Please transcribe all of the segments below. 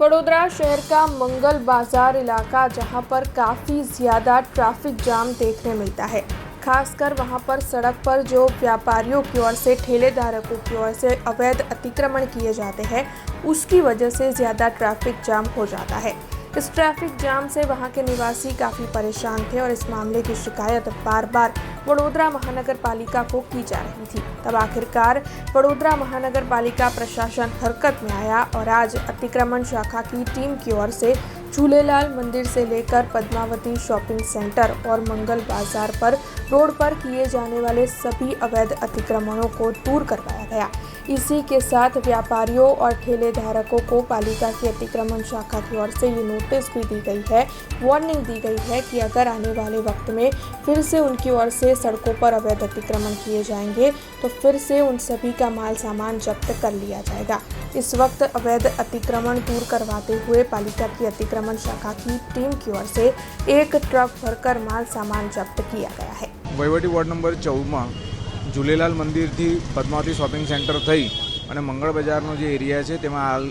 वडोदरा शहर का मंगल बाजार इलाका जहां पर काफ़ी ज़्यादा ट्रैफिक जाम देखने मिलता है। खासकर वहां पर सड़क पर जो व्यापारियों की ओर से ठेले धारकों की ओर से अवैध अतिक्रमण किए जाते हैं, उसकी वजह से ज़्यादा ट्रैफिक जाम हो जाता है। इस ट्रैफिक जाम से वहां के निवासी काफ़ी परेशान थे और इस मामले की शिकायत बार बार वडोदरा महानगर पालिका को की जा रही थी। तब आखिरकार वडोदरा महानगर पालिका प्रशासन हरकत में आया और आज अतिक्रमण शाखा की टीम की ओर से झूलेलाल मंदिर से लेकर पद्मावती शॉपिंग सेंटर और मंगल बाजार पर रोड पर किए जाने वाले सभी अवैध अतिक्रमणों को दूर करवाया गया। इसी के साथ व्यापारियों और ठेले धारकों को पालिका की अतिक्रमण शाखा की ओर से ये नोटिस भी दी गई है, वार्निंग दी गई है कि अगर आने वाले वक्त में फिर से उनकी ओर से सड़कों पर अवैध अतिक्रमण किए जाएंगे तो फिर से उन सभी का माल सामान जब्त कर लिया जाएगा। इस वक्त अवैध अतिक्रमण दूर करवाते हुए पालिका की अतिक्रमण शाखा की टीम की ओर से एक ट्रक भरकर माल सामान जब्त किया गया है। वहीवटी वोर्ड नंबर 14 में झूलेलाल मंदिर थी पद्मावती शॉपिंग सेंटर थई અને મંગળ બજારનો જે એરિયા છે તેમાં હાલ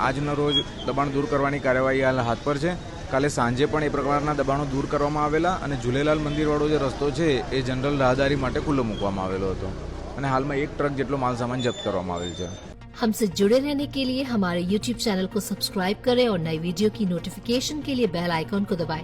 આજનો રોજ દબાણ દૂર કરવાની કાર્યવાહી હાલ હાથ પર છે। કાલે સાંજે પણ એ પ્રકારના દબાણો દૂર કરવામાં આવેલા અને ઝૂલેલાલ મંદિરવાળો જે રસ્તો છે એ જનરલ રાહદારી માટે ખુલ્લો મૂકવામાં આવેલો હતો અને હાલમાં એક ટ્રક જેટલો માલ સામાન જપ્ત કરવામાં આવેલ છે। हमसे जुड़े रहने के लिए हमारे YouTube चैनल को सब्सक्राइब करें और नई वीडियो की नोटिफिकेशन के लिए बेल आइकॉन को दबाएं।